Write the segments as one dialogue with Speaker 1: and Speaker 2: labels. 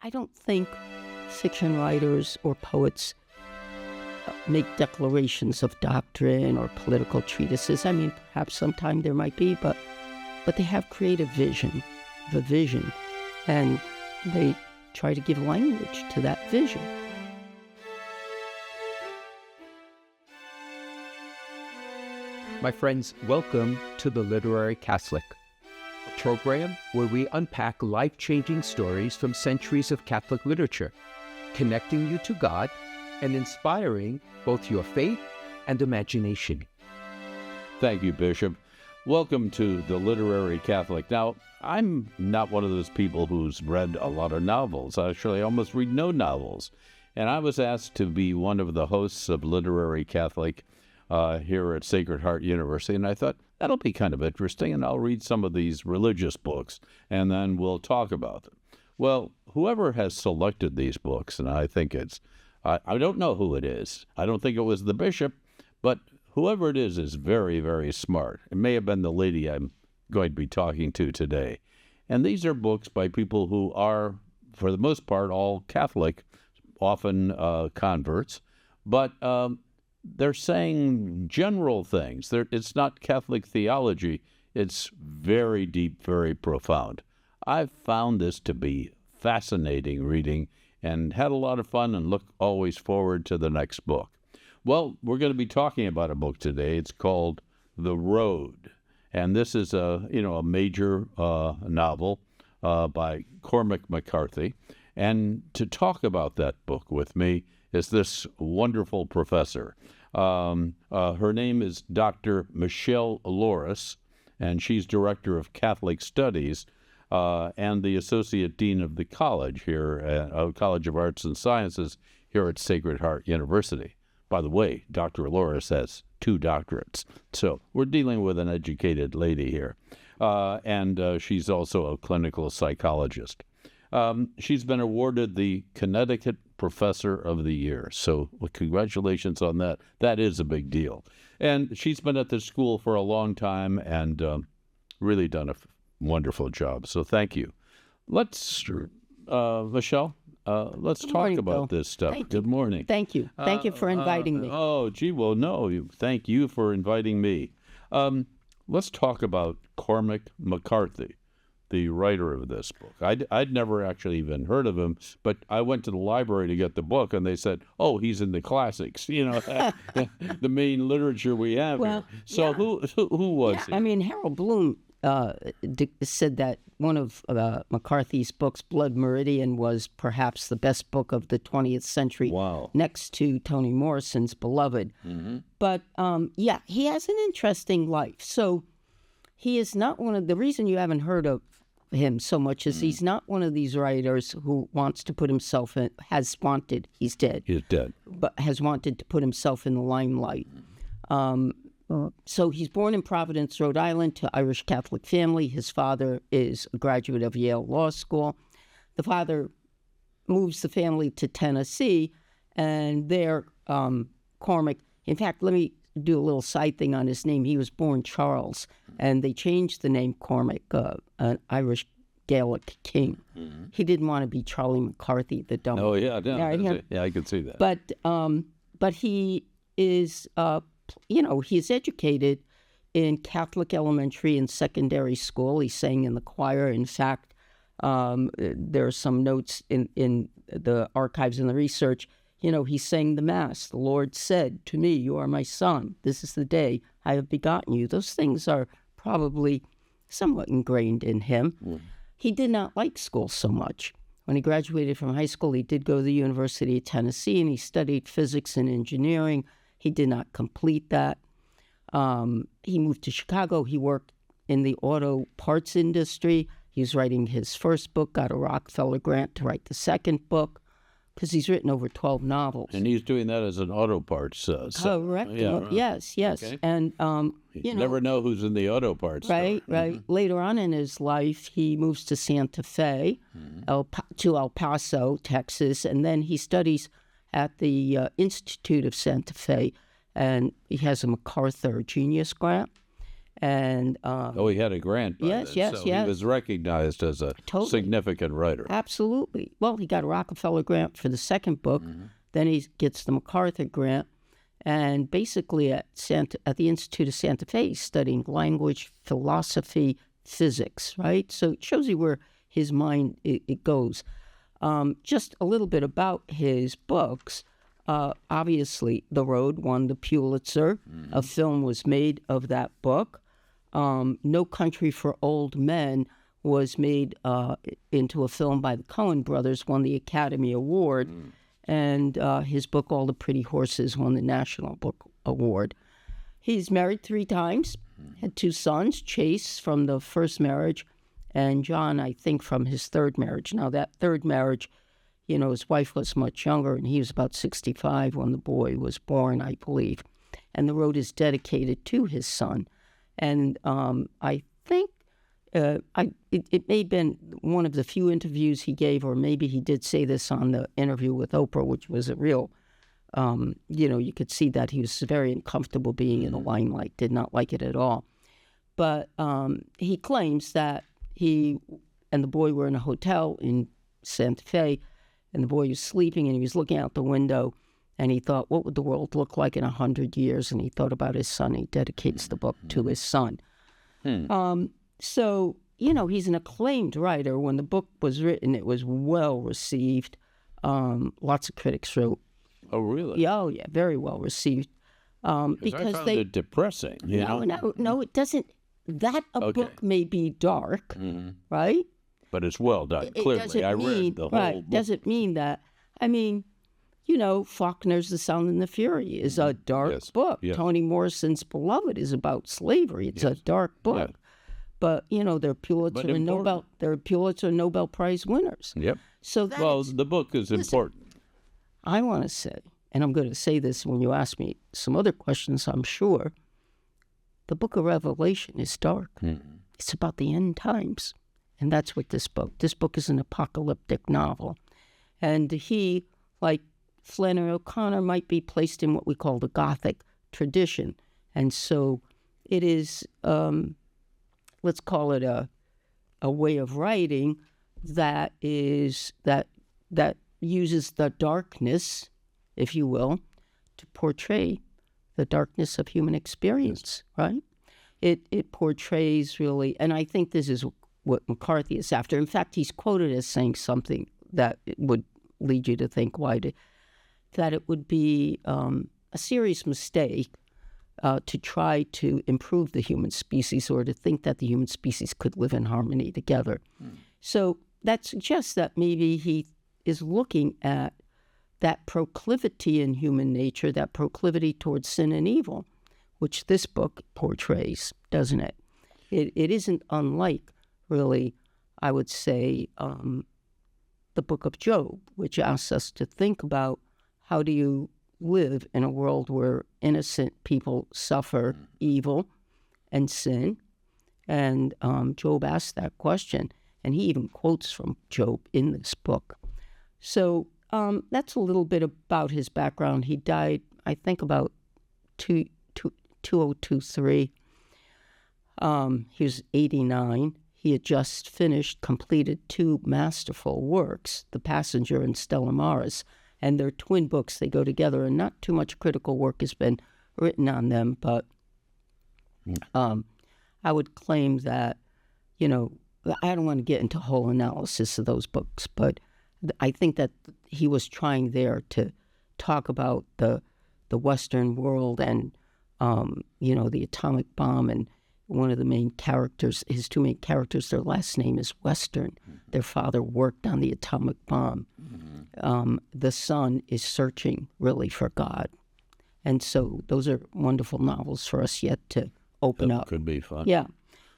Speaker 1: I don't think fiction writers or poets make declarations of doctrine or political treatises. I mean, perhaps sometime there might be, but they have creative vision, and they try to give language to that vision.
Speaker 2: My friends, welcome to The Literary Catholic, a program where we unpack life-changing stories from centuries of Catholic literature, connecting you to God and inspiring both your faith and imagination.
Speaker 3: Thank you, Bishop. Welcome to The Literary Catholic. Now, I'm not one of those people who's read a lot of novels. Actually, I almost read no novels. And I was asked to be one of the hosts of Literary Catholic here at Sacred Heart University, and I thought that'll be kind of interesting, and I'll read some of these religious books, and then we'll talk about them. Well, whoever has selected these books, and I think I don't know who it is. I don't think it was the bishop, but whoever it is very, very smart. It may have been the lady I'm going to be talking to today. And these are books by people who are, for the most part, all Catholic, often converts, but they're saying general things. It's not Catholic theology. It's very deep, very profound. I've found this to be fascinating reading and had a lot of fun and look always forward to the next book. Well, we're going to be talking about a book today. It's called The Road. And this is a major novel by Cormac McCarthy. And to talk about that book with me is this wonderful professor. Her name is Dr. Michelle Loris, and she's Director of Catholic Studies and the Associate Dean of the College here, College of Arts and Sciences here at Sacred Heart University. By the way, Dr. Loris has 2 doctorates, so we're dealing with an educated lady here. And she's also a clinical psychologist. She's been awarded the Connecticut Professor of the Year, so congratulations on that. That is a big deal. And she's been at the school for a long time and really done a wonderful job, so thank you. Let's, Michelle, let's talk about this stuff. Good morning.
Speaker 1: Thank you. Thank you for inviting me.
Speaker 3: Oh, gee, well, no, thank you for inviting me. Let's talk about Cormac McCarthy, the writer of this book. I'd never actually even heard of him, but I went to the library to get the book, and they said, oh, he's in the classics, the main literature we have here. So yeah. Who was he?
Speaker 1: I mean, Harold Bloom said that one of McCarthy's books, Blood Meridian, was perhaps the best book of the 20th century, next to Toni Morrison's Beloved. Mm-hmm. But, he has an interesting life. So he is not the reason you haven't heard of him so much is he's not one of these writers who wants to put himself in, he's dead, but has wanted to put himself in the limelight. So he's born in Providence, Rhode Island, to Irish Catholic family. His father is a graduate of Yale Law School. The father moves the family to Tennessee, and there, Cormac, in fact, let me do a little side thing on his name. He was born Charles, and they changed the name Cormac, an Irish Gaelic king. Mm-hmm. He didn't want to be Charlie McCarthy, the dumb.
Speaker 3: Oh, yeah, I could see that.
Speaker 1: But he is... he's educated in Catholic elementary and secondary school. He sang in the choir. In fact, there are some notes in the archives and the research. He sang the Mass. The Lord said to me, you are my son. This is the day I have begotten you. Those things are probably somewhat ingrained in him. Mm. He did not like school so much. When he graduated from high school, he did go to the University of Tennessee, and he studied physics and engineering. He did not complete that. He moved to Chicago. He worked in the auto parts industry. He was writing his first book, got a Rockefeller grant to write the second book, because he's written over 12 novels.
Speaker 3: And he's doing that as an auto parts.
Speaker 1: Correct. Yeah, yes. Okay. And,
Speaker 3: you never know who's in the auto parts.
Speaker 1: Right. Mm-hmm. Later on in his life, he moves to Santa Fe, to El Paso, Texas, and then he studies at the Institute of Santa Fe, and he has a MacArthur Genius Grant. And
Speaker 3: he had a grant by
Speaker 1: yes,
Speaker 3: then,
Speaker 1: yes,
Speaker 3: so
Speaker 1: yes.
Speaker 3: he was recognized as a significant writer.
Speaker 1: Absolutely. Well, he got a Rockefeller grant for the second book. Then he gets the MacArthur grant. And basically at the Institute of Santa Fe, he's studying language, philosophy, physics, right? So it shows you where his mind it goes. Just a little bit about his books. Obviously, The Road won the Pulitzer. A film was made of that book. No Country for Old Men was made into a film by the Coen brothers, won the Academy Award. And his book, All the Pretty Horses, won the National Book Award. He's married 3 times, had 2 sons, Chase from the first marriage, and John, I think, from his third marriage. Now, that third marriage, his wife was much younger, and he was about 65 when the boy was born, I believe. And The Road is dedicated to his son. And I think it may have been one of the few interviews he gave, or maybe he did say this on the interview with Oprah, which was a real, you could see that he was very uncomfortable being in the limelight, did not like it at all. But he claims that he and the boy were in a hotel in Santa Fe, and the boy was sleeping, and he was looking out the window, and he thought, what would the world look like in 100 years? And he thought about his son. He dedicates the book to his son. So, he's an acclaimed writer. When the book was written, it was well received. Lots of critics wrote.
Speaker 3: Oh, really?
Speaker 1: Yeah, very well received. Because
Speaker 3: I found it depressing.
Speaker 1: No, it doesn't. That book may be dark, right?
Speaker 3: But it's well done. Clearly, I read the whole book.
Speaker 1: Doesn't mean that. I mean, Faulkner's The Sound and the Fury is a dark book.
Speaker 3: Yes.
Speaker 1: Toni Morrison's Beloved is about slavery. It's a dark book.
Speaker 3: Yeah.
Speaker 1: But they're Pulitzer and Nobel Prize winners.
Speaker 3: Yep.
Speaker 1: So
Speaker 3: the book is important.
Speaker 1: I want to say, and I'm going to say this when you ask me some other questions, I'm sure, the book of Revelation is dark. It's about the end times. And that's what this book is an apocalyptic novel. And he, like Flannery O'Connor, might be placed in what we call the Gothic tradition. And so it is, let's call it a way of writing that uses the darkness, if you will, to portray the darkness of human experience, right? It portrays really, and I think this is what McCarthy is after. In fact, he's quoted as saying something that would lead you to think that it would be a serious mistake to try to improve the human species or to think that the human species could live in harmony together. So that suggests that maybe he is looking at that proclivity in human nature, that proclivity towards sin and evil, which this book portrays, doesn't it? It isn't unlike, really, I would say, the book of Job, which asks us to think about how do you live in a world where innocent people suffer evil and sin. And Job asked that question, and he even quotes from Job in this book. So that's a little bit about his background. He died, I think, about 2023. He was 89. He had just completed 2 masterful works, The Passenger and Stella Maris, and they're twin books. They go together, and not too much critical work has been written on them, but I would claim that, I don't want to get into a whole analysis of those books, but I think that he was trying there to talk about the Western world and, the atomic bomb, and one of the main characters, his 2 main characters, their last name is Western. Their father worked on the atomic bomb. The son is searching, really, for God. And so those are wonderful novels for us yet to open up.
Speaker 3: Could be fun.
Speaker 1: Yeah.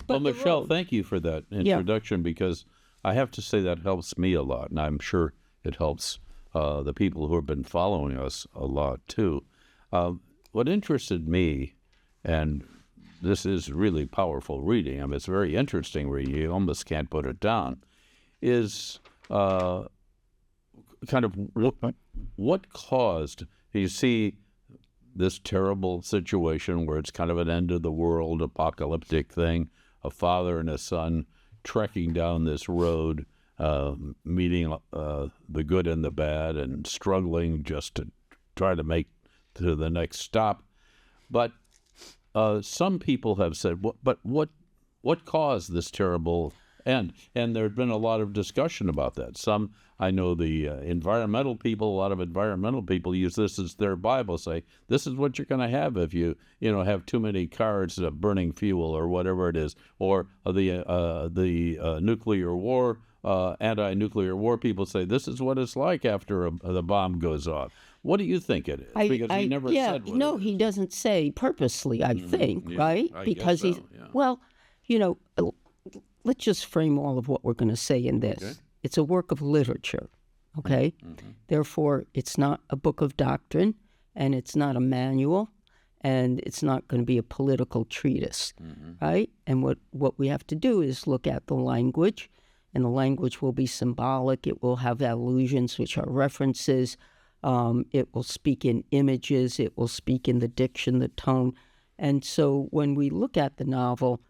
Speaker 3: Well, Michelle, thank you for that introduction, because I have to say that helps me a lot, and I'm sure it helps the people who have been following us a lot, too. What interested me, and this is really powerful reading, it's very interesting reading, you almost can't put it down, is kind of what caused, you see, this terrible situation where it's kind of an end of the world apocalyptic thing, a father and a son trekking down this road, meeting the good and the bad and struggling just to try to make to the next stop. But some people have said, what caused this terrible end? And there had been a lot of discussion about that. Some, I know the environmental people, a lot of environmental people use this as their Bible, say, this is what you're going to have if you have too many cars burning fuel or whatever it is. Or the nuclear war, anti-nuclear war people say, this is what it's like after the bomb goes off. What do you think it is? Because he never said what
Speaker 1: no,
Speaker 3: it is.
Speaker 1: he doesn't say purposely, I think, right?
Speaker 3: Because
Speaker 1: he's, well, let's just frame all of what we're going to say in this.
Speaker 3: Okay.
Speaker 1: It's a work of literature, okay? Therefore, it's not a book of doctrine, and it's not a manual, and it's not going to be a political treatise, right? And what we have to do is look at the language, and the language will be symbolic. It will have allusions, which are references. It will speak in images. It will speak in the diction, the tone. And so when we look at the novel,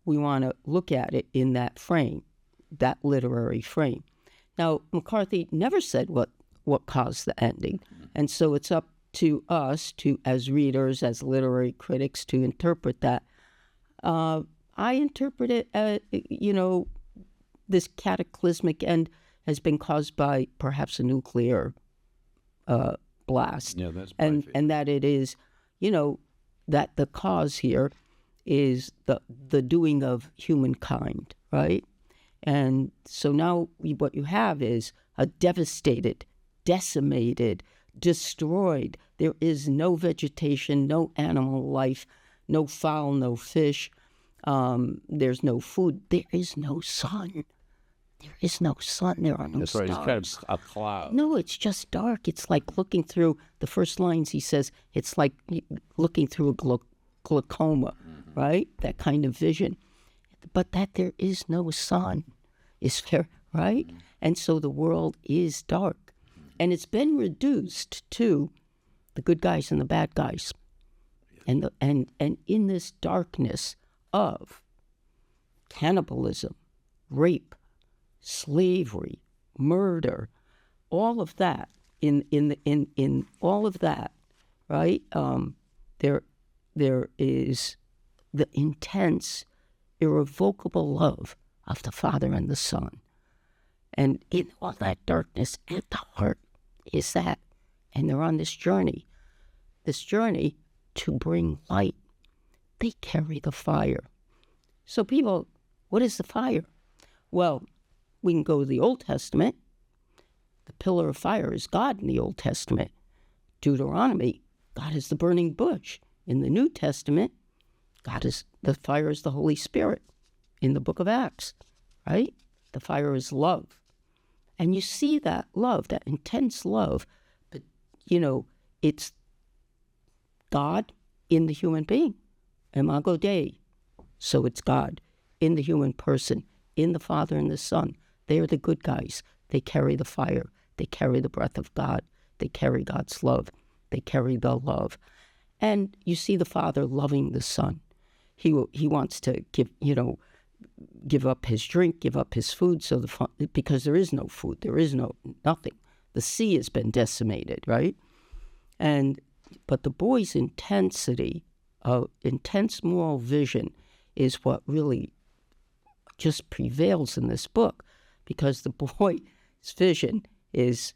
Speaker 1: we want to look at it in that frame, that literary frame. Now, McCarthy never said what caused the ending. And so it's up to us, as readers, as literary critics, to interpret that. I interpret it as, this cataclysmic end has been caused by perhaps a nuclear blast.
Speaker 3: Yeah, that's
Speaker 1: and that it is, that the cause here is the doing of humankind, right? And so now what you have is a devastated, decimated, destroyed. There is no vegetation, no animal life, no fowl, no fish. There's no food. There is no sun. There is no sun. There are no stars.
Speaker 3: That's right. It's kind of a cloud.
Speaker 1: No, it's just dark. It's like looking through the first lines. He says it's like looking through a glaucoma, right? That kind of vision. But that there is no sun, is there, right? And so the world is dark. And it's been reduced to the good guys and the bad guys. And in this darkness of cannibalism, rape, slavery, murder, all of that, in all of that, right? There is the intense, irrevocable love of the Father and the Son. And in all that darkness, at the heart is that. And they're on this journey to bring light. They carry the fire. So people, what is the fire? Well, we can go to the Old Testament. The pillar of fire is God in the Old Testament. Deuteronomy, God is the burning bush. In the New Testament, the fire is the Holy Spirit. In the book of Acts, right? The fire is love. And you see that love, that intense love, but, it's God in the human being. Imago Dei. So it's God in the human person, in the Father and the Son. They are the good guys. They carry the fire. They carry the breath of God. They carry God's love. They carry the love. And you see the Father loving the Son. He wants to give up his drink, give up his food, because there is no food, there is nothing. The sea has been decimated, right? But the boy's intensity, intense moral vision, is what really just prevails in this book, because the boy's vision is,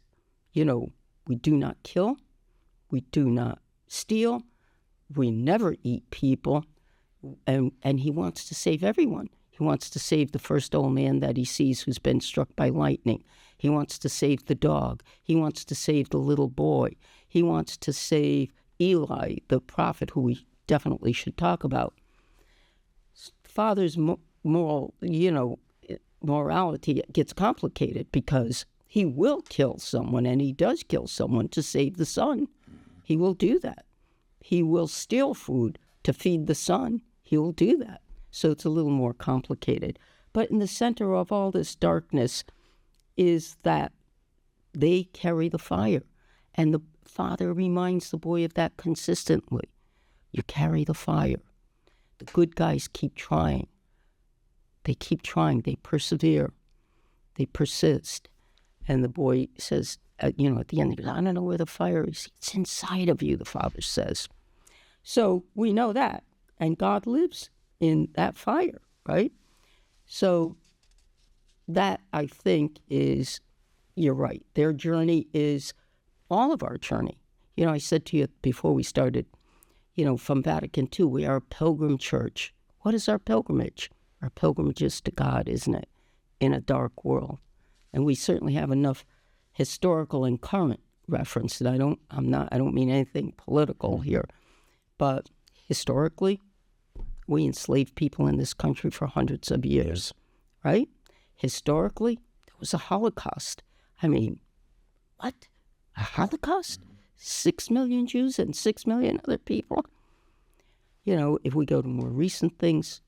Speaker 1: we do not kill, we do not steal, we never eat people, and he wants to save everyone. He wants to save the first old man that he sees who's been struck by lightning. He wants to save the dog. He wants to save the little boy. He wants to save Eli, the prophet, who we definitely should talk about. Father's morality gets complicated because he will kill someone, and he does kill someone to save the son. He will do that. He will steal food to feed the son. He will do that. So it's a little more complicated. But in the center of all this darkness is that they carry the fire. And father reminds the boy of that consistently. You carry the fire. The good guys keep trying. They keep trying. They persevere. They persist. And the boy says, at the end, he goes, I don't know where the fire is. It's inside of you, the father says. So we know that. And God lives in that fire, right? So that, I think, is, you're right. Their journey is all of our journey. I said to you before we started, from Vatican II, we are a pilgrim church. What is our pilgrimage? Our pilgrimage is to God, isn't it? In a dark world. And we certainly have enough historical and current reference that I don't mean anything political here. But historically, we enslaved people in this country for hundreds of years, right? Historically, there was a Holocaust. I mean, what? A Holocaust? 6 million Jews and 6 million other people? If we go to more recent things,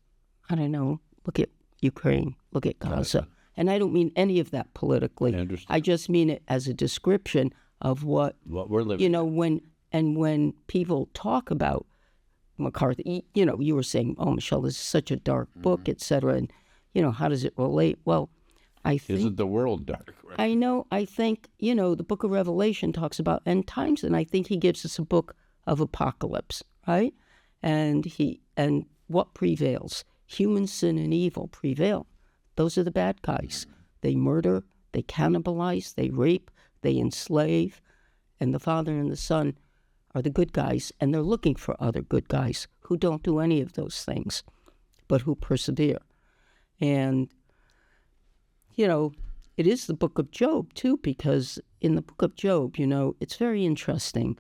Speaker 1: I don't know, look at Ukraine, look at Gaza. And I don't mean any of that politically. I just mean it as a description of what
Speaker 3: we're living
Speaker 1: when people talk about McCarthy, you were saying, oh, Michelle, this is such a dark book, et cetera. And, how does it relate? Well, I think...
Speaker 3: Isn't the world dark? Right?
Speaker 1: I know. I think, the book of Revelation talks about end times, and I think he gives us a book of apocalypse, right? And what prevails? Human sin and evil prevail. Those are the bad guys. They murder, they cannibalize, they rape, they enslave, and the Father and the Son are the good guys, and they're looking for other good guys who don't do any of those things, but who persevere. And, it is the book of Job, too, because in the book of Job, it's very interesting.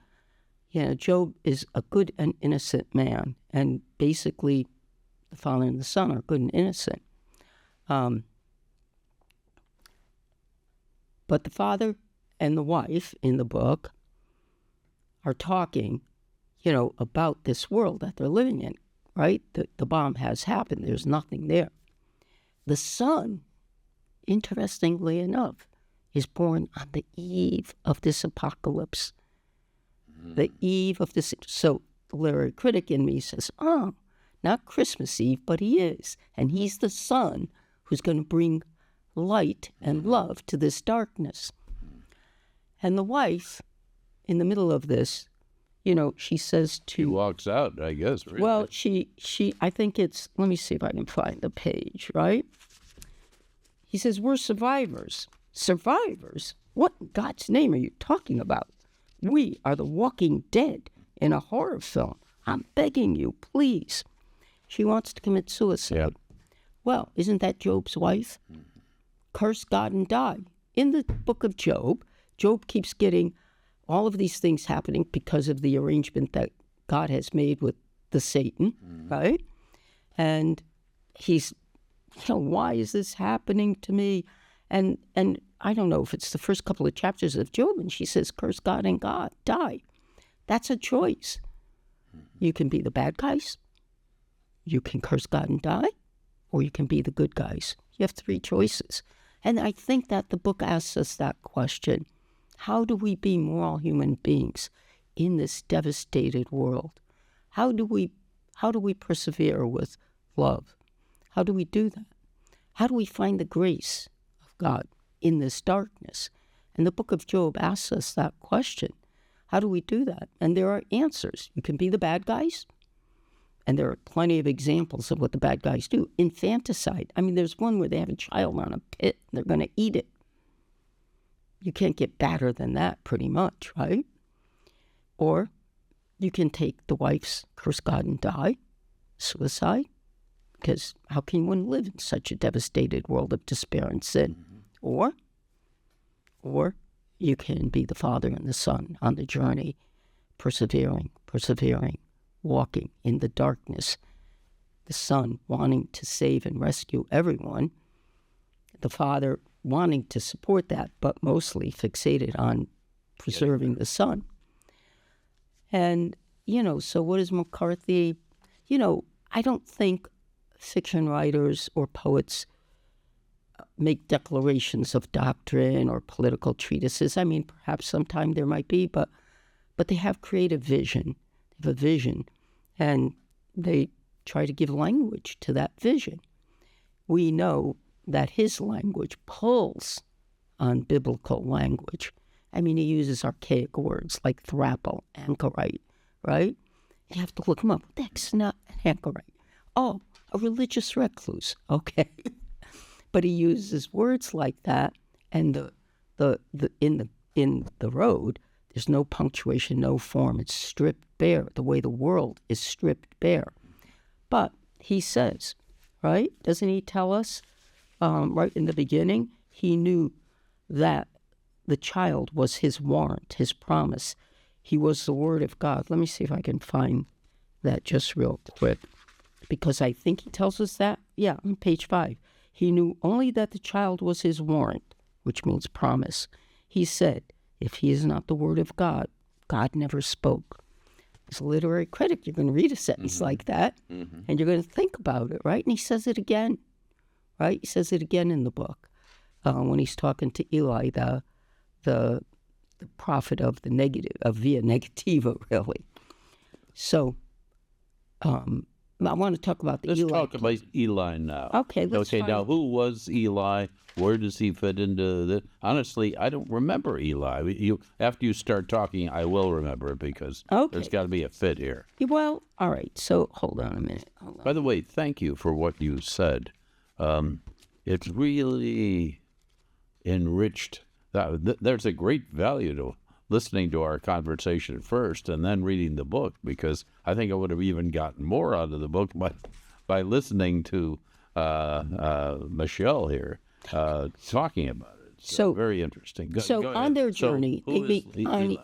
Speaker 1: Job is a good and innocent man, and basically the Father and the Son are good and innocent. But the father and the wife in the book are talking, about this world that they're living in, right? The bomb has happened. There's nothing there. The son, interestingly enough, is born on the eve of this apocalypse. The eve of this. So the literary critic in me says, oh, not Christmas Eve, but he is. And he's the son who's going to bring light and love to this darkness. And the wife, in the middle of this, she says to...
Speaker 3: She walks out, I guess. Really.
Speaker 1: Well, she, I think it's... Let me see if I can find the page, right? He says, we're survivors. Survivors? What in God's name are you talking about? We are the walking dead in a horror film. I'm begging you, please. She wants to commit suicide.
Speaker 3: Yep.
Speaker 1: Well, isn't that Job's wife? Curse God and die. In the book of Job, Job keeps getting all of these things happening because of the arrangement that God has made with the Satan, right? And he's, why is this happening to me? And I don't know if it's the first couple of chapters of Job, and she says, curse God and God, die. That's a choice. You can be the bad guys, you can curse God and die, or you can be the good guys. You have 3 choices. And I think that the book asks us that question. How do we be moral human beings in this devastated world? How do we persevere with love? How do we do that? How do we find the grace of God in this darkness? And the book of Job asks us that question. How do we do that? And there are answers. You can be the bad guys. And there are plenty of examples of what the bad guys do. Infanticide. I mean, there's one where they have a child on a pit and they're going to eat it. You can't get badder than that, pretty much, right? Or you can take the wife's curse God and die, suicide, because how can one live in such a devastated world of despair and sin? Or you can be the Father and the Son on the journey, persevering, walking in the darkness, the Son wanting to save and rescue everyone, the Father wanting to support that, but mostly fixated on preserving the Son. And, so what is McCarthy? I don't think fiction writers or poets make declarations of doctrine or political treatises. I mean, perhaps sometime there might be, but but they have creative vision. They have a vision, and they try to give language to that vision. We know that his language pulls on biblical language. I mean, he uses archaic words like thrapple, anchorite, right? You have to look him up. What the heck's not an anchorite? Oh, a religious recluse, okay. But he uses words like that, and in the road, there's no punctuation, no form. It's stripped bare, the way the world is stripped bare. But he says, right? Doesn't he tell us right in the beginning? He knew that the child was his warrant, his promise. He was the Word of God. Let me see if I can find that just real quick, because I think he tells us that. Yeah, on page 5. He knew only that the child was his warrant, which means promise. He said, if he is not the Word of God, God never spoke. As a literary critic, you're going to read a sentence like that, and you're going to think about it, right? And he says it again, right? He says it again in the book when he's talking to Eli, the prophet of the negative, of via negativa, really. So I want to talk about the
Speaker 3: Let's
Speaker 1: Eli.
Speaker 3: talk about Eli now.
Speaker 1: Okay, let's
Speaker 3: Okay, now who was Eli? Where does he fit into the? Honestly, I don't remember Eli. After you start talking, I will remember it because there's got to be a fit here.
Speaker 1: Well, all right. So hold on a minute.
Speaker 3: By the way, thank you for what you said. It's really enriched. There's a great value to listening to our conversation first and then reading the book, because I think I would have even gotten more out of the book by listening to Michelle here talking about it. So very interesting. Go
Speaker 1: on their
Speaker 3: journey,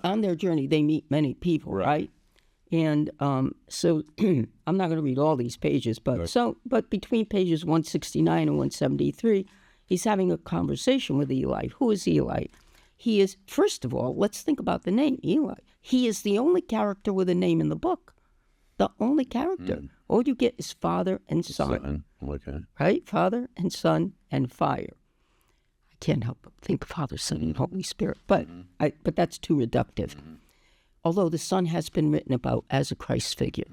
Speaker 1: on their journey, they meet many people, right? And so I'm not going to read all these pages, but but between pages 169 and 173, he's having a conversation with Eli. Who is Eli? He is, first of all, let's think about the name, Eli. He is the only character with a name in the book. The only character. All you get is Father and Son. Right? Father and Son and fire. I can't help but think Father, Son, and Holy Spirit. But but that's too reductive. Although the Son has been written about as a Christ figure.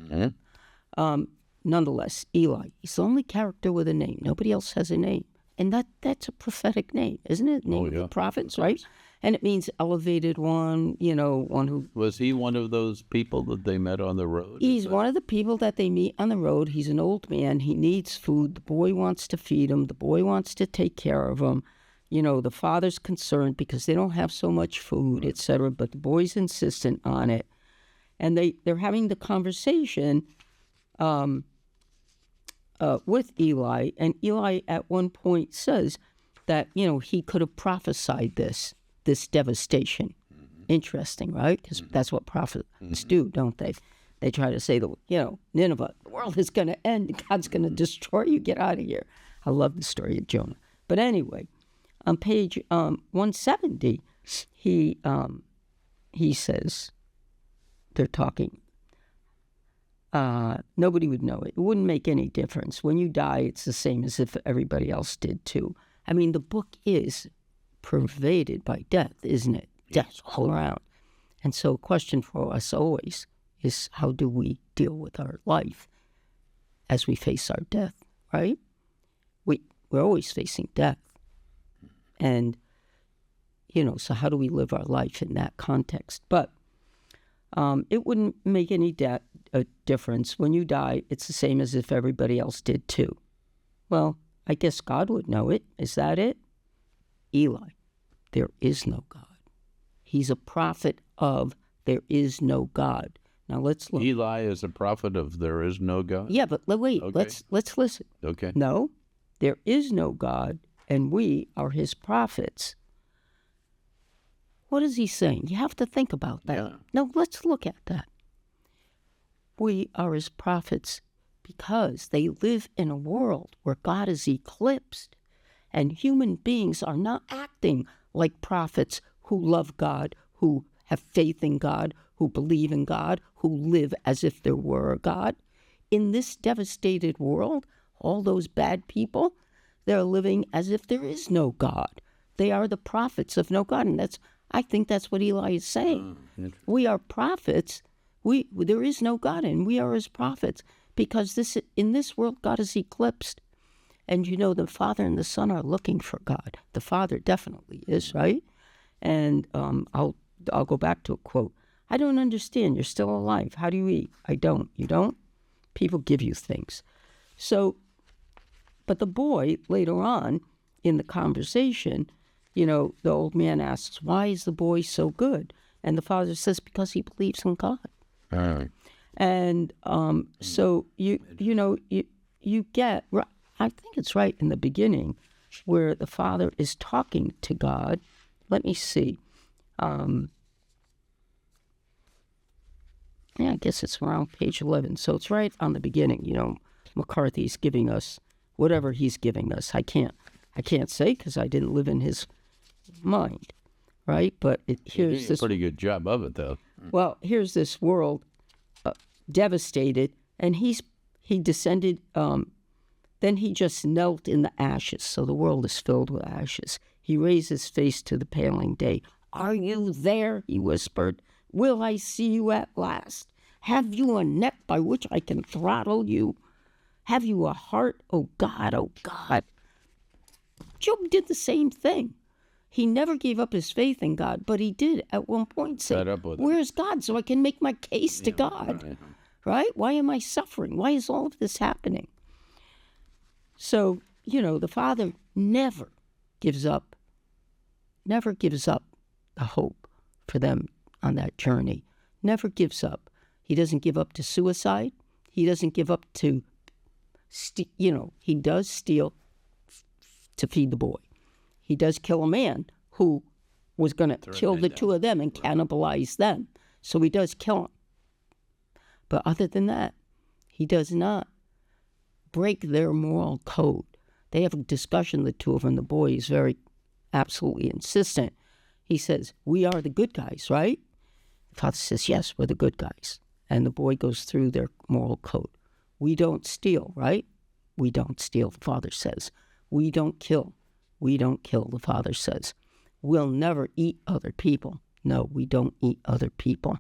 Speaker 1: Nonetheless, Eli, he's the only character with a name. Nobody else has a name. And that's a prophetic name, isn't it? Name of the prophets, right? And it means elevated one, one who...
Speaker 3: Was he one of those people that they met on the road?
Speaker 1: He's one of the people that they meet on the road. He's an old man. He needs food. The boy wants to feed him. The boy wants to take care of him. The father's concerned because they don't have so much food, etc. But the boy's insistent on it. And they're having the conversation with Eli. And Eli at one point says that, he could have prophesied this devastation. Interesting, right? Because that's what prophets do, don't they? They try to say, Nineveh, the world is going to end. God's going to destroy you. Get out of here. I love the story of Jonah. But anyway, on page 170, he says, they're talking. Nobody would know it. It wouldn't make any difference. When you die, it's the same as if everybody else did too. I mean, the book is pervaded by death, isn't it? Death all around. And so a question for us always is, how do we deal with our life as we face our death, right? We're always facing death. And, so how do we live our life in that context? But it wouldn't make any difference. When you die, it's the same as if everybody else did too. Well, I guess God would know it. Is that it? Eli, there is no God. He's a prophet of there is no God. Now let's look.
Speaker 3: Eli is a prophet of there is no God?
Speaker 1: Yeah, but wait. Okay. Let's listen.
Speaker 3: Okay.
Speaker 1: No, there is no God, and we are his prophets. What is he saying? You have to think about that.
Speaker 3: Yeah.
Speaker 1: No, let's look at that. We are his prophets because they live in a world where God is eclipsed, and human beings are not acting like prophets who love God, who have faith in God, who believe in God, who live as if there were a God. In this devastated world, all those bad people, they're living as if there is no God. They are the prophets of no God, and I think that's what Eli is saying. We are prophets. There is no God, and we are his prophets, because in this world God is eclipsed. And the Father and the Son are looking for God. The Father definitely is, right? And I'll go back to a quote. I don't understand. You're still alive. How do you eat? I don't. You don't? People give you things. So, but the boy, later on in the conversation, the old man asks, why is the boy so good? And the father says, because he believes in God.
Speaker 3: All right.
Speaker 1: And so you get, I think it's right in the beginning, where the father is talking to God. Let me see. I guess it's around page 11. So it's right on the beginning. McCarthy's giving us whatever he's giving us. I can't say because I didn't live in his mind, right? But here's this
Speaker 3: pretty good job of it, though.
Speaker 1: Well, here's this world devastated, and he descended. Then he just knelt in the ashes. So the world is filled with ashes. He raised his face to the paling day. Are you there? He whispered. Will I see you at last? Have you a neck by which I can throttle you? Have you a heart? Oh God, oh God. Job did the same thing. He never gave up his faith in God, but he did at one point say, where's God, so I can make my case to God? Right? Why am I suffering? Why is all of this happening? So, the Father never gives up the hope for them on that journey. Never gives up. He doesn't give up to suicide. He doesn't give up to, he does steal to feed the boy. He does kill a man who was going to kill the two of them and cannibalize them. So he does kill him. But other than that, he does not break their moral code. They have a discussion, the two of them. The boy is very absolutely insistent. He says, we are the good guys, right? The father says, yes, we're the good guys. And the boy goes through their moral code. We don't steal, right? We don't steal, the father says. We don't kill. We don't kill, the father says. We'll never eat other people. No, we don't eat other people.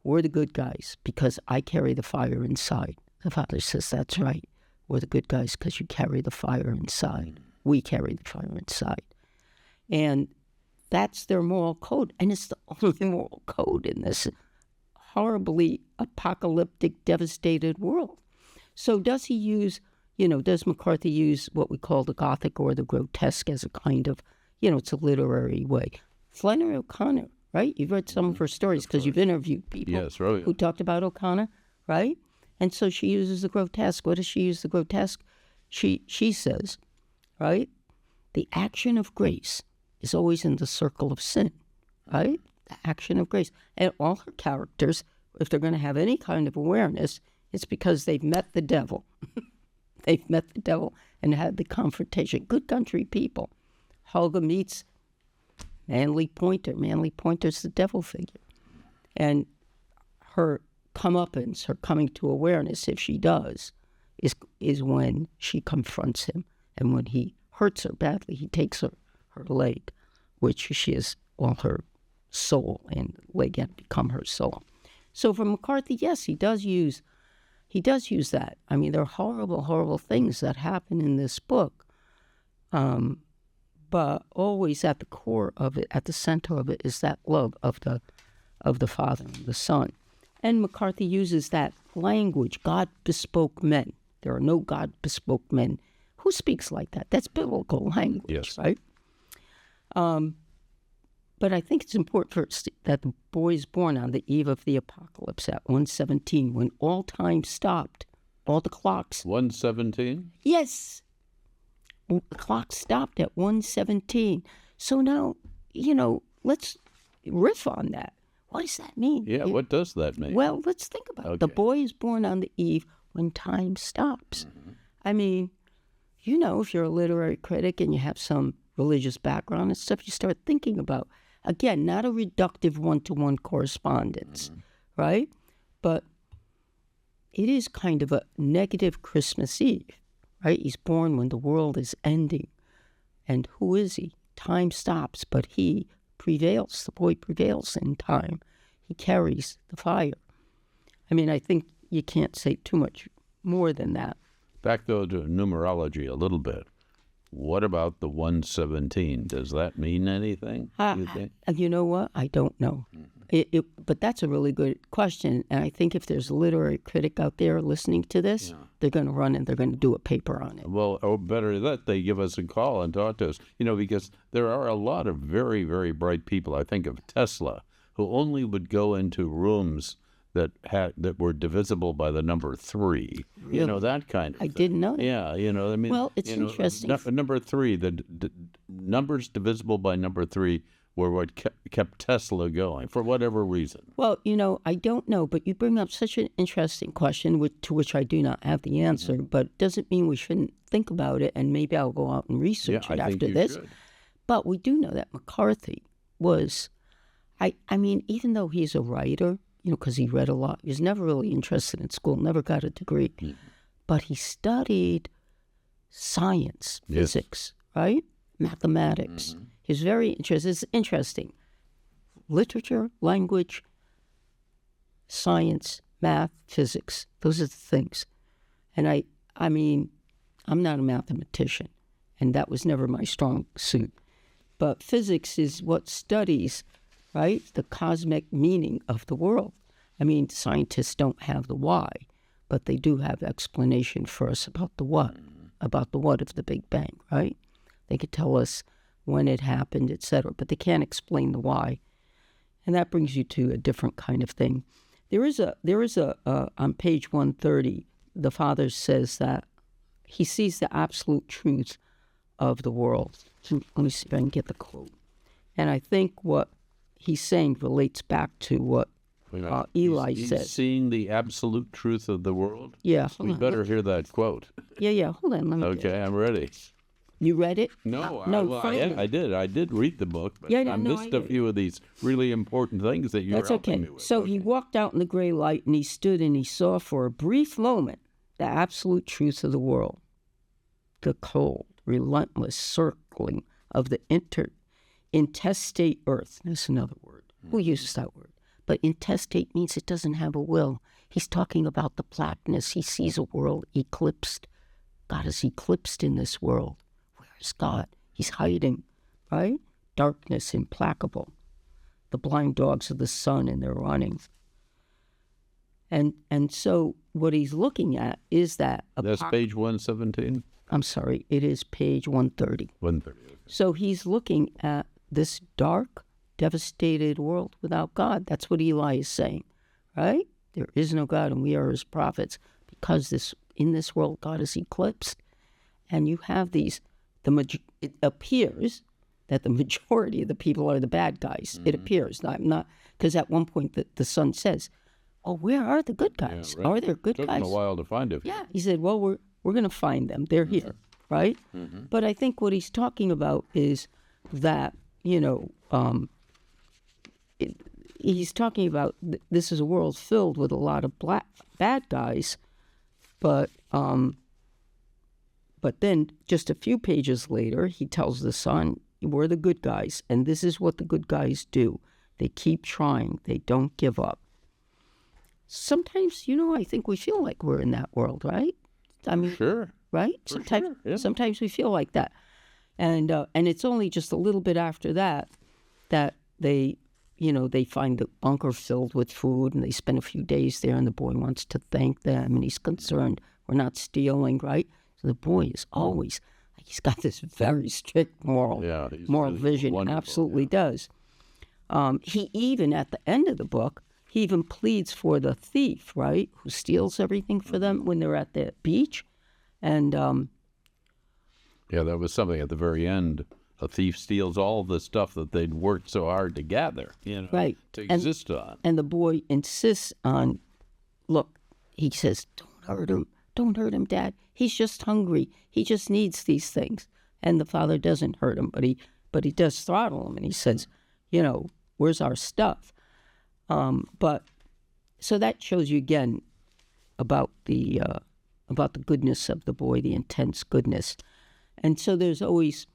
Speaker 1: We're the good guys because I carry the fire inside. The father says, that's right. We're the good guys because you carry the fire inside. We carry the fire inside. And that's their moral code. And it's the only moral code in this horribly apocalyptic, devastated world. So does McCarthy use what we call the Gothic or the grotesque as a kind of, it's a literary way? Flannery O'Connor, right? You've read some of her stories because you've interviewed people who talked about O'Connor, right? And so she uses the grotesque. What does she use the grotesque? She says, right? The action of grace is always in the circle of sin, right? The action of grace. And all her characters, if they're going to have any kind of awareness, it's because they've met the devil. They've met the devil and had the confrontation. Good country people. Helga meets Manly Pointer. Manly Pointer's the devil figure. And her comeuppance, her coming to awareness, if she does, is when she confronts him. And when he hurts her badly, he takes her leg, which she is all her soul, and leg had become her soul. So for McCarthy, yes, he does use that. I mean, there are horrible, horrible things that happen in this book, but always at the core of it, at the center of it, is that love of the Father and the Son. And McCarthy uses that language, God bespoke men. There are no God bespoke men. Who speaks like that? That's biblical language, yes. Right? But I think it's important first that the boy is born on the eve of the apocalypse at 1:17, when all time stopped, all the clocks.
Speaker 3: 1:17?
Speaker 1: Yes. The clock stopped at 1:17. So now, let's riff on that. What does that mean?
Speaker 3: Yeah, what does that mean?
Speaker 1: Well, let's think about it. The boy is born on the eve when time stops. Mm-hmm. I mean, if you're a literary critic and you have some religious background and stuff, you start thinking about, again, not a reductive one-to-one correspondence, right? But it is kind of a negative Christmas Eve, right? He's born when the world is ending. And who is he? Time stops, but he prevails. The boy prevails in time. He carries the fire. I mean, I think you can't say too much more than that.
Speaker 3: Back, though, to numerology a little bit. What about the 117? Does that mean anything, you think?
Speaker 1: You know what? I don't know. But that's a really good question. And I think if there's a literary critic out there listening to this, they're going to run and they're going to do a paper on it.
Speaker 3: Well, or better that, they give us a call and talk to us. Because there are a lot of very, very bright people. I think of Tesla, who only would go into rooms that were divisible by the number 3.
Speaker 1: Really?
Speaker 3: That kind of thing.
Speaker 1: I didn't know that.
Speaker 3: Yeah, I mean.
Speaker 1: Well, it's interesting.
Speaker 3: Number 3, the numbers divisible by number 3 were what kept Tesla going, for whatever reason.
Speaker 1: Well, I don't know, but you bring up such an interesting question to which I do not have the answer, but it doesn't mean we shouldn't think about it, and maybe I'll go out and research it after this.
Speaker 3: Should.
Speaker 1: But we do know that McCarthy was, I mean, even though he's a writer, because he read a lot, he was never really interested in school, never got a degree, but he studied science, physics, right? Mathematics. He's very interested. It's interesting. Literature, language, science, math, physics. Those are the things. And I mean, I'm not a mathematician, and that was never my strong suit. But physics is what studies, right, the cosmic meaning of the world. I mean, scientists don't have the why, but they do have explanation for us about the what of the Big Bang, right? They could tell us when it happened, etc., but they can't explain the why. And that brings you to a different kind of thing. There is a on page 130, the father says that he sees the absolute truth of the world. Let me see if I can get the quote. And I think what he's saying relates back to what Eli said.
Speaker 3: He's seeing the absolute truth of the world?
Speaker 1: Yeah.
Speaker 3: We better hear that quote.
Speaker 1: Yeah. Hold on. Let me
Speaker 3: Okay, I'm ready.
Speaker 1: You read it?
Speaker 3: No,
Speaker 1: I
Speaker 3: did. I did read the book, but I missed a few of these really important things that you're helping me with.
Speaker 1: So he walked out in the gray light, and he stood and he saw for a brief moment the absolute truth of the world. The cold, relentless circling of the intestate earth. That's another word. Who uses that word? But intestate means it doesn't have a will. He's talking about the blackness. He sees a world eclipsed. God is eclipsed in this world. Where's God? He's hiding, right? Darkness, implacable. The blind dogs of the sun, and they're running. And so what he's looking at is that...
Speaker 3: That's page 117?
Speaker 1: I'm sorry, it is page 130.
Speaker 3: 130, okay.
Speaker 1: So he's looking at this dark, devastated world without God. That's what Eli is saying, right? There is no God, and we are his prophets, because in this world God is eclipsed. And you have these... it appears that the majority of the people are the bad guys. It appears. Not because at one point the son says, "Oh, where are the good guys?
Speaker 3: Yeah, right.
Speaker 1: Are there good guys?"
Speaker 3: Took him a while to find it.
Speaker 1: Yeah, he said, "Well, we're going to find them. They're here, right?" But I think what he's talking about is that he's talking about this is a world filled with a lot of bad guys, but then just a few pages later, he tells the son, "We're the good guys, and this is what the good guys do. They keep trying. They don't give up." Sometimes, I think we feel like we're in that world, right? I mean,
Speaker 3: sure,
Speaker 1: right? Sometimes we feel like that, and it's only just a little bit after that they find the bunker filled with food, and they spend a few days there, and the boy wants to thank them, and he's concerned we're not stealing, right? So the boy is always, he's got this very strict moral vision.
Speaker 3: Wonderful,
Speaker 1: absolutely does. He even, at the end of the book, he even pleads for the thief, right, who steals everything for them when they're at the beach. And
Speaker 3: that was something at the very end. A thief steals all the stuff that they'd worked so hard to gather,
Speaker 1: right,
Speaker 3: to exist on.
Speaker 1: And the boy insists on, look, he says, don't hurt him, Dad. He's just hungry. He just needs these things. And the father doesn't hurt him, but he does throttle him, and he says, where's our stuff? But so that shows you again about the goodness of the boy, the intense goodness. And so there's always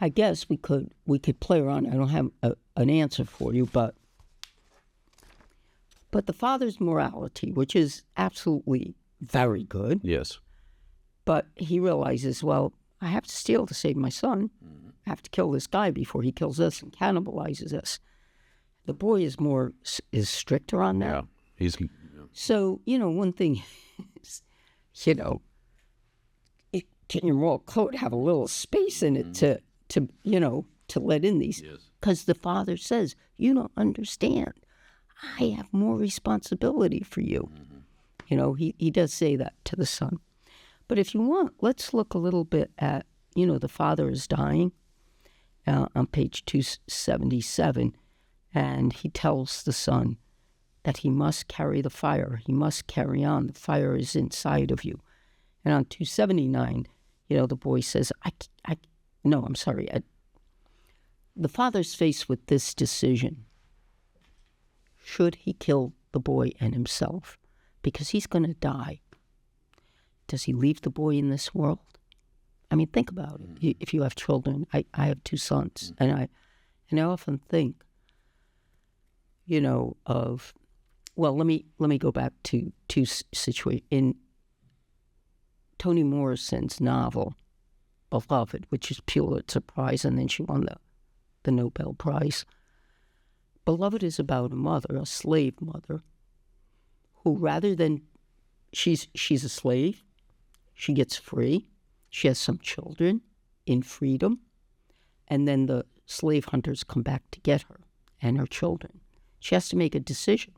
Speaker 1: I guess we could play around. I don't have an answer for you, but the father's morality, which is absolutely very good.
Speaker 3: Yes.
Speaker 1: But he realizes, well, I have to steal to save my son. I have to kill this guy before he kills us and cannibalizes us. The boy is stricter on that.
Speaker 3: Yeah.
Speaker 1: So, one thing is, can your moral code have a little space in it to let in these? Because the father says, you don't understand. I have more responsibility for you. He does say that to the son. But if you want, let's look a little bit at, the father is dying on page 277, and he tells the son that he must carry the fire. He must carry on. The fire is inside of you. And on 279, the boy says, the father's faced with this decision. Should he kill the boy and himself? Because he's going to die. Does he leave the boy in this world? I mean, think about it. If you have children, I have 2 sons, and I often think, of, well, let me go back to 2 situations. In Toni Morrison's novel, Beloved, which is Pulitzer Prize, and then she won the Nobel Prize. Beloved is about a mother, a slave mother, who rather than, she's a slave, she gets free, she has some children in freedom, and then the slave hunters come back to get her and her children. She has to make a decision.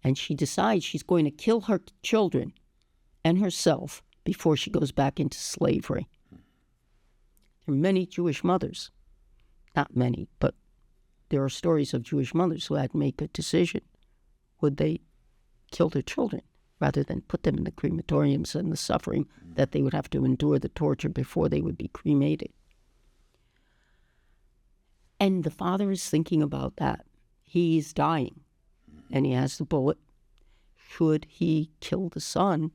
Speaker 1: And she decides she's going to kill her children and herself before she goes back into slavery. There are many Jewish mothers, not many, but there are stories of Jewish mothers who had to make a decision. Would they kill their children rather than put them in the crematoriums and the suffering that they would have to endure, the torture before they would be cremated? And the father is thinking about that. He's dying, and he has the bullet. Should he kill the son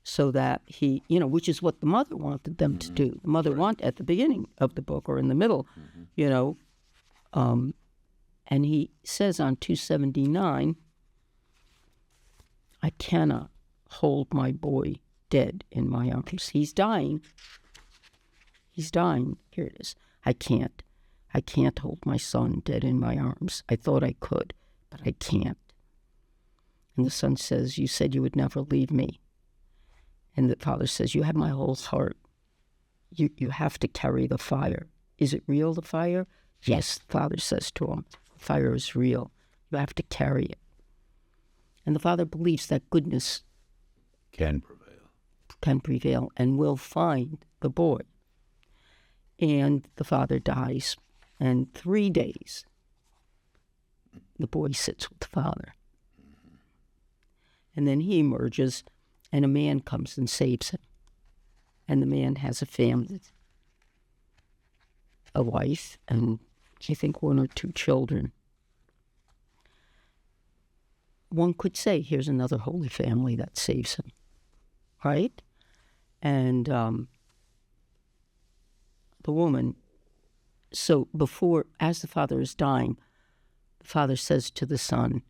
Speaker 1: so that he, which is what the mother wanted them to do. The mother wanted at the beginning of the book or in the middle, and he says on 279, I cannot hold my boy dead in my arms. He's dying. He's dying. Here it is. I can't hold my son dead in my arms. I thought I could, but I can't. And the son says, you said you would never leave me. And the father says, you have my whole heart. You have to carry the fire. Is it real, the fire? Yes, the father says to him, the fire is real. You have to carry it. And the father believes that goodness
Speaker 3: can
Speaker 1: prevail and will find the boy. And the father dies. And 3 days, the boy sits with the father. And then he emerges, and a man comes and saves him. And the man has a family, a wife, and I think 1 or 2 children. One could say, here's another holy family that saves him, right? And the woman, so as the father is dying, the father says to the son,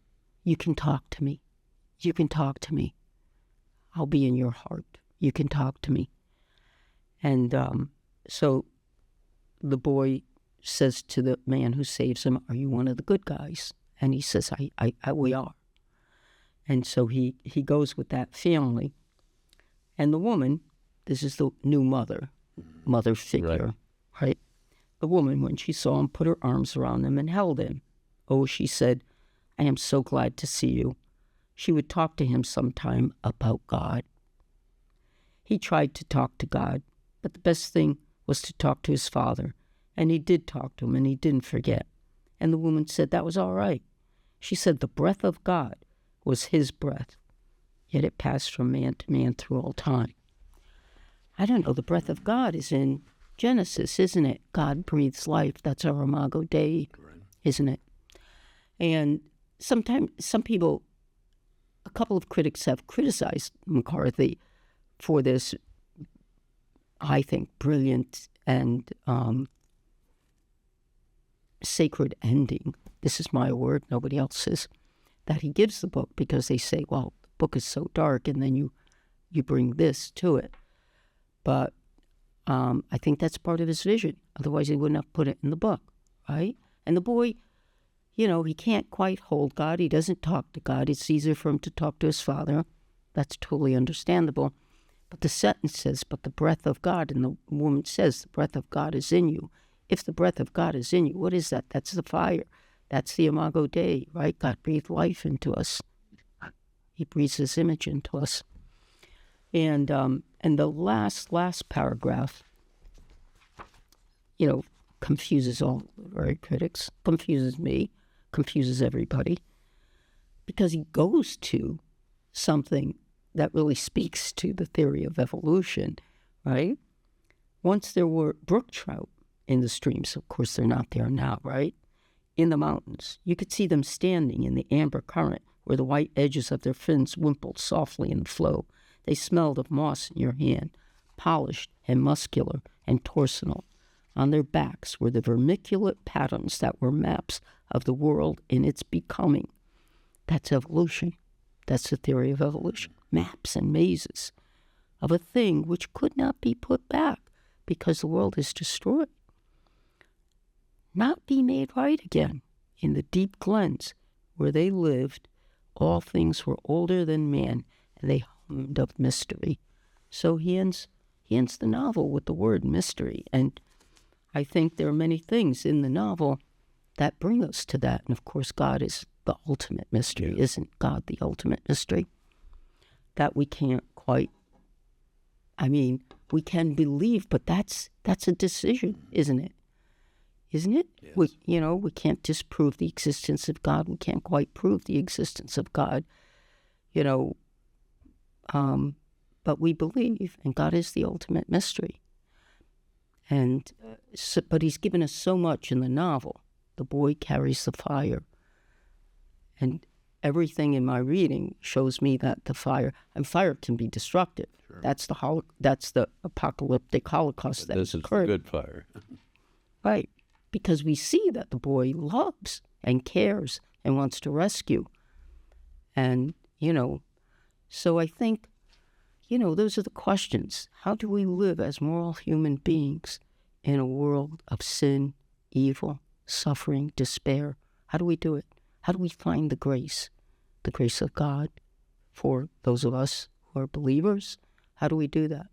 Speaker 1: you can talk to me. You can talk to me. I'll be in your heart. You can talk to me. And so the boy says to the man who saves him, are you one of the good guys? And he says, we are. And so he goes with that family. And the woman, this is the new mother figure, right? The woman, when she saw him, put her arms around him and held him. Oh, she said, I am so glad to see you. She would talk to him sometime about God. He tried to talk to God, but the best thing was to talk to his father. And he did talk to him, and he didn't forget. And the woman said that was all right. She said the breath of God was his breath, yet it passed from man to man through all time. I don't know, the breath of God is in Genesis, isn't it? God breathes life. That's our Imago Dei, isn't it? And sometimes some people, a couple of critics have criticized McCarthy for this, I think, brilliant and sacred ending, this is my word, nobody else's, that he gives the book, because they say, well, the book is so dark, and then you bring this to it. But I think that's part of his vision. Otherwise, he wouldn't have put it in the book, right? And the boy, he can't quite hold God. He doesn't talk to God. It's easier for him to talk to his father. That's totally understandable. But the sentence says, but the breath of God, and the woman says, the breath of God is in you. If the breath of God is in you, what is that? That's the fire. That's the Imago Dei, right? God breathed life into us. He breathes his image into us. And the last paragraph, confuses all literary critics, confuses me, confuses everybody, because he goes to something that really speaks to the theory of evolution, right? Once there were brook trout in the streams, of course they're not there now, right? In the mountains, you could see them standing in the amber current where the white edges of their fins wimpled softly in the flow. They smelled of moss in your hand, polished and muscular and torsional. On their backs were the vermiculate patterns that were maps of the world in its becoming. That's evolution. That's the theory of evolution. Maps and mazes of a thing which could not be put back because the world is destroyed. Not be made right again. In the deep glens where they lived, all things were older than man, and they hummed of mystery. So he ends the novel with the word mystery. And I think there are many things in the novel that bring us to that. And of course, God is the ultimate mystery. Yeah. Isn't God the ultimate mystery? That we can't quite, we can believe, but that's a decision, isn't it? Isn't it? Yes. We can't disprove the existence of God. We can't quite prove the existence of God, but we believe, and God is the ultimate mystery. And but he's given us so much in the novel. The boy carries the fire, and everything in my reading shows me that the fire can be destructive. Sure. That's the apocalyptic Holocaust that
Speaker 3: this
Speaker 1: occurred.
Speaker 3: This is the good fire,
Speaker 1: right? Because we see that the boy loves and cares and wants to rescue. And, so I think, those are the questions. How do we live as moral human beings in a world of sin, evil, suffering, despair? How do we do it? How do we find the grace of God for those of us who are believers? How do we do that?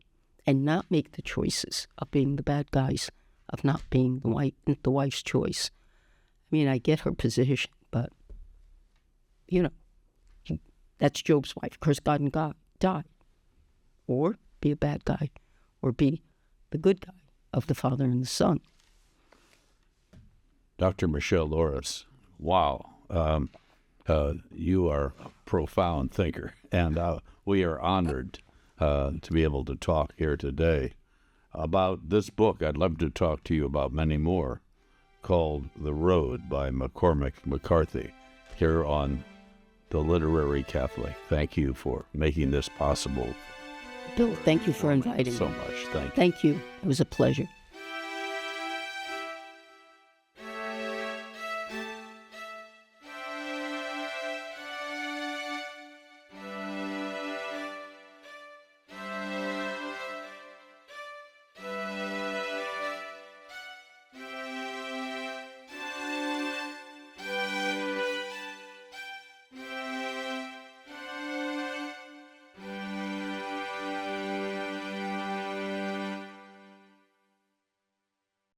Speaker 1: And not make the choices of being the bad guys, of not being the wife's choice. I get her position, but, that's Job's wife. Curse God and God, die. Or be a bad guy, or be the good guy of the Father and the Son.
Speaker 3: Dr. Michelle Loris, wow. You are a profound thinker, and we are honored to be able to talk here today about this book. I'd love to talk to you about many more, called The Road by Cormac McCarthy, here on The Literary Catholic. Thank you for making this possible.
Speaker 1: Bill, thank you for inviting me.
Speaker 3: So much. Thank you.
Speaker 1: Thank you. It was a pleasure.